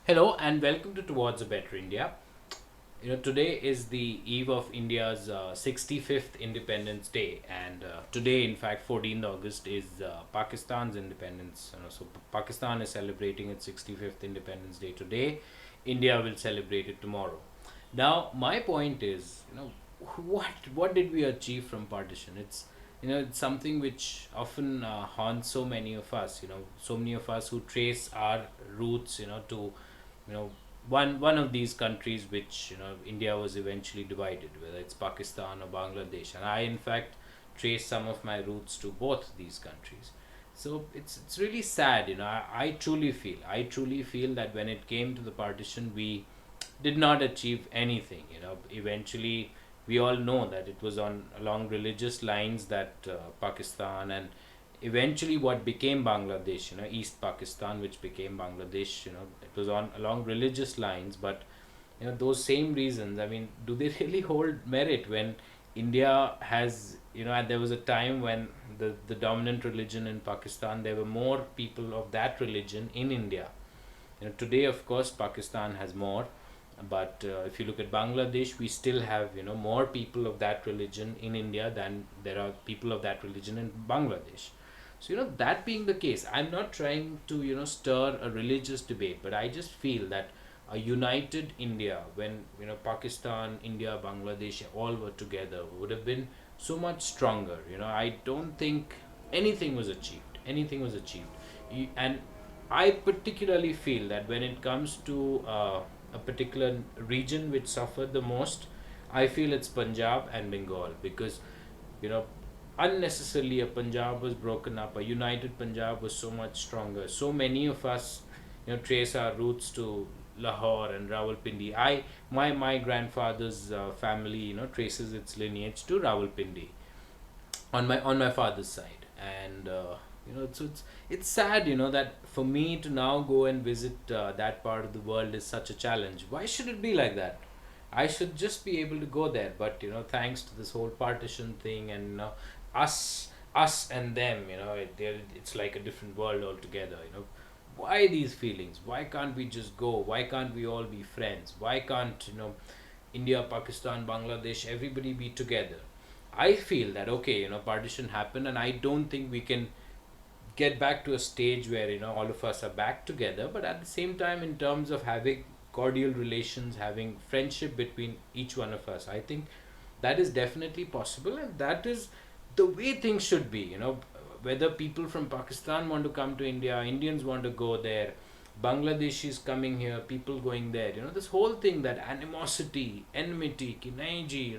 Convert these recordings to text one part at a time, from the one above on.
Hello and welcome to Towards a Better India. Today is the eve of India's 65th Independence Day, and today, in fact, 14th August is Pakistan's independence. Pakistan is celebrating its 65th Independence Day today. India will celebrate it tomorrow. Now, my point is, what did we achieve from partition? It's something which often haunts so many of us. So many of us who trace our roots, to you know one of these countries which India was eventually divided, whether it's Pakistan or Bangladesh, and I in fact trace some of my roots to both these countries. So it's really sad. I truly feel that when it came to the partition, we did not achieve anything. Eventually we all know that it was on along religious lines that Pakistan and eventually what became Bangladesh, East Pakistan, which became Bangladesh, it was on along religious lines. But those same reasons, I mean, do they really hold merit when India has, and there was a time when the dominant religion in Pakistan, there were more people of that religion in India. Today, of course, Pakistan has more, but if you look at Bangladesh, we still have more people of that religion in India than there are people of that religion in Bangladesh. So that being the case, I'm not trying to stir a religious debate, but I just feel that a united India, when Pakistan, India, Bangladesh all were together, would have been so much stronger. I don't think anything was achieved. Anything was achieved. And I particularly feel that when it comes to a particular region which suffered the most, I feel it's Punjab and Bengal, because you know unnecessarily a Punjab was broken up. A united Punjab was so much stronger. So many of us trace our roots to Lahore and Rawalpindi. My grandfather's family traces its lineage to Rawalpindi on my father's side. And it's sad that for me to now go and visit that part of the world is such a challenge. Why should it be like that? I should just be able to go there. But thanks to this whole partition thing, and us and them, it's like a different world altogether. Why these feelings? Why can't we just go? Why can't we all be friends? Why can't India, Pakistan, Bangladesh, everybody be together? I feel that okay, partition happened, and I don't think we can get back to a stage where all of us are back together. But at the same time, in terms of having cordial relations, having friendship between each one of us, I think that is definitely possible, and that is the way things should be. Whether people from Pakistan want to come to India, Indians want to go there, Bangladeshis coming here, people going there, this whole thing, that animosity, enmity ki nahi ji,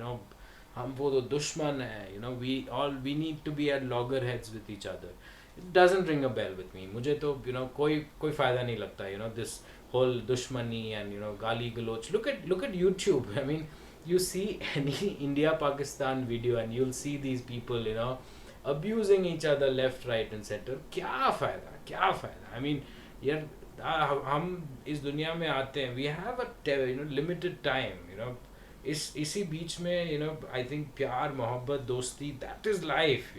हम वो तो दुश्मन है, we need to be at loggerheads with each other. It doesn't ring a bell with me. मुझे तो कोई फायदा नहीं लगता. This whole dushmani and gali galoch. Look at YouTube. I mean, you see any India Pakistan video and you'll see these people abusing each other left, right and center. क्या फायदा. I mean, यार हम इस दुनिया में आते हैं. We have a limited time. इसी बीच में I think प्यार मोहब्बत दोस्ती, that is life.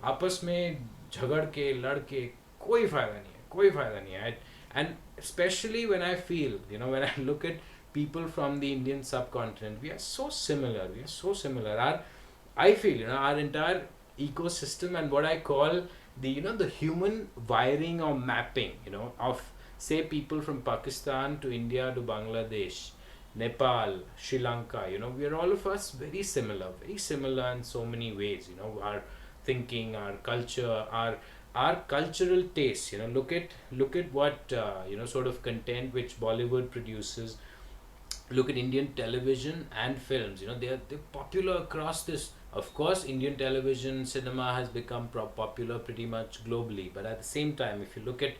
आपस में झगड़ के लड़ के कोई फायदा नहीं है. And especially when I feel, when I look at people from the Indian subcontinent, we are so similar. I feel our entire ecosystem, and what I call the human wiring or mapping of, say, people from Pakistan to India to Bangladesh, Nepal, Sri Lanka, we are all of us very similar in so many ways. Our thinking, our culture, our cultural tastes. Look at what sort of content which Bollywood produces. Look at Indian television and films. They're popular across this. Of course, Indian television cinema has become popular pretty much globally. But at the same time, if you look at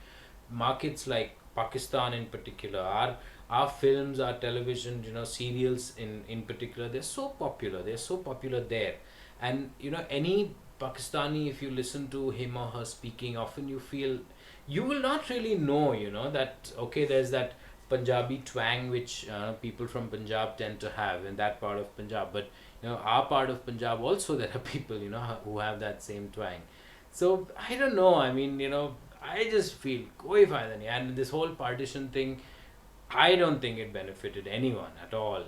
markets like Pakistan in particular, our films, our television, serials in particular, they're so popular. They're so popular there. And any Pakistani, if you listen to him or her speaking, often you will not really know that okay, there's that Punjabi twang which people from Punjab tend to have in that part of Punjab. But our part of Punjab also, there are people who have that same twang. So I don't know. I mean, I just feel koi fayda nahi. And this whole partition thing, I don't think it benefited anyone at all.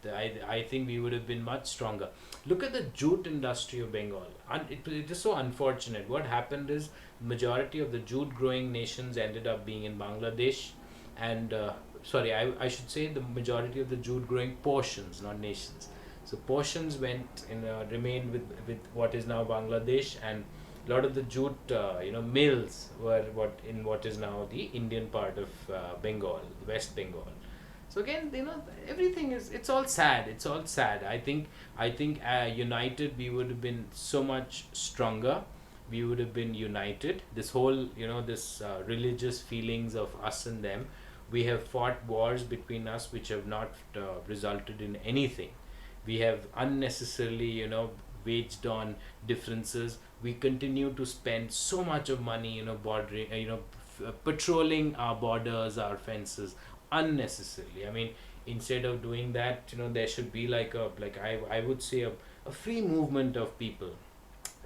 I think we would have been much stronger. Look at the jute industry of Bengal. It is so unfortunate. What happened is majority of the jute growing nations ended up being in Bangladesh, and sorry, I should say the majority of the jute growing portions, not nations. So portions went in remained with what is now Bangladesh, and a lot of the jute mills were what is now the Indian part of Bengal, West Bengal. So again, everything is, it's all sad. It's all sad. I think united we would have been so much stronger. We would have been united. This whole this religious feelings of us and them. We have fought wars between us which have not resulted in anything. We have unnecessarily waged on differences. We continue to spend so much of money bordering patrolling our borders, our fences unnecessarily. I mean, instead of doing that, there should be I would say a free movement of people.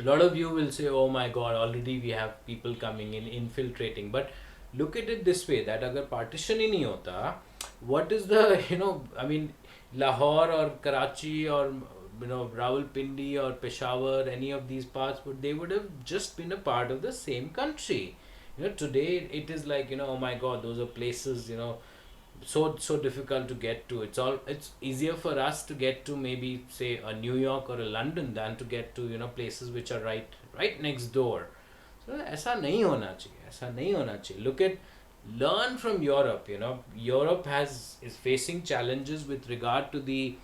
A lot of you will say, oh my god, already we have people coming in infiltrating, but look at it this way, that agar partition hi nahi hota, what is the I mean, Lahore or Karachi or Rawalpindi or Peshawar, any of these parts, they would have just been a part of the same country. Today it is like, oh my god, those are places, so difficult to get to. It's easier for us to get to maybe say a New York or a London than to get to places which are right next door. So ऐसा नहीं होना चाहिए, ऐसा नहीं होना चाहिए. Learn from Europe. Europe is facing challenges with regard to the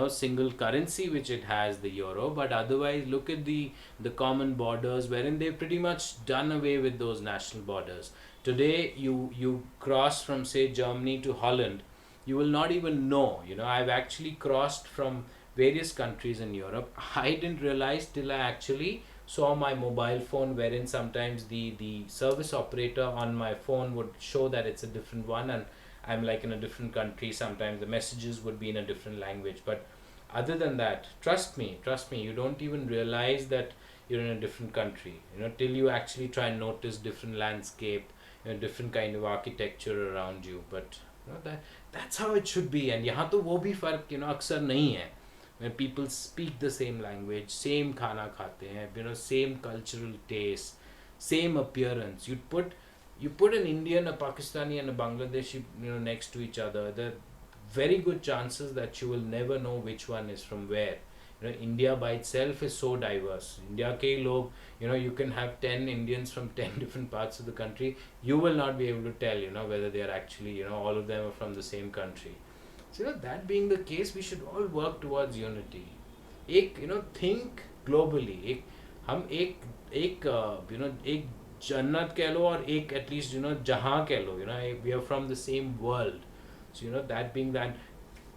single currency which it has, the euro, but otherwise look at the common borders, wherein they've pretty much done away with those national borders. Today you cross from say Germany to Holland, you will not even know. I've actually crossed from various countries in Europe. I didn't realize till I actually saw my mobile phone, wherein sometimes the service operator on my phone would show that it's a different one, and I'm like in a different country. Sometimes the messages would be in a different language, but other than that, trust me, you don't even realize that you're in a different country, till you actually try and notice different landscape, different kind of architecture around you. But that's how it should be. And यहाँ तो वो भी फर्क अक्सर नहीं है. When people speak the same language, same खाना खाते हैं, same cultural taste, same appearance. You put an Indian, a Pakistani, and a Bangladeshi, next to each other. There are very good chances that you will never know which one is from where. India by itself is so diverse. India ke log, you can have 10 Indians from 10 different parts of the country. You will not be able to tell, whether they are actually, all of them are from the same country. So, that being the case, we should all work towards unity. Think globally. हम एक जन्नत कह लो और एक at least जहाँ कह लो. We are from the same world. So that being that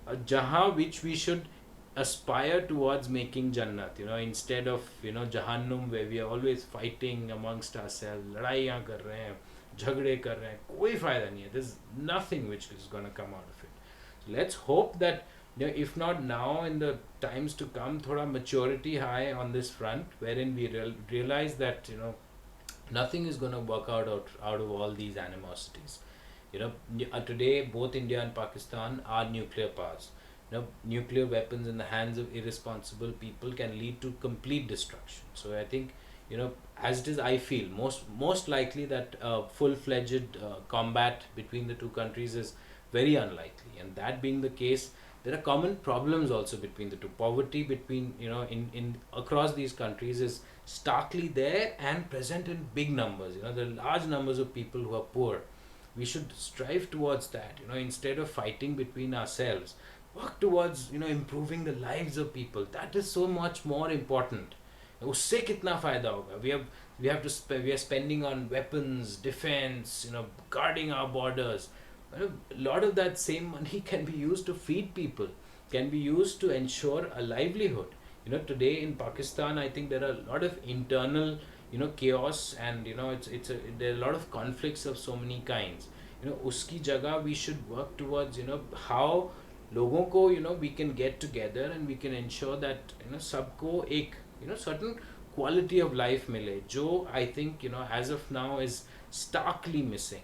जहाँ which we should aspire towards making jannat. Instead of jahannum, where we are always fighting amongst ourselves, लड़ाइयाँ कर रहे हैं, झगड़े कर रहे हैं, कोई फायदा नहीं है. There's nothing which is going to come out of it. So let's hope that if not now, in the times to come, thoda maturity high on this front, wherein we realize that nothing is going to work out of all these animosities. Today both India and Pakistan are nuclear powers. Nuclear weapons in the hands of irresponsible people can lead to complete destruction. So I think as it is, I feel most likely that full-fledged combat between the two countries is very unlikely. And that being the case, there are common problems also between the two. Poverty between in across these countries is starkly there and present in big numbers. There are large numbers of people who are poor. We should strive towards that. Instead of fighting between ourselves, work towards improving the lives of people. That is so much more important. उससे कितना फायदा होगा? We are spending on weapons, defense, guarding our borders. A lot of that same money can be used to feed people, can be used to ensure a livelihood. Today in Pakistan, I think there are a lot of internal chaos, and there are a lot of conflicts of so many kinds. Uski jagah we should work towards how लोगों को we can get together and we can ensure that सबको एक certain quality of life मिले, जो I think as of now is starkly missing.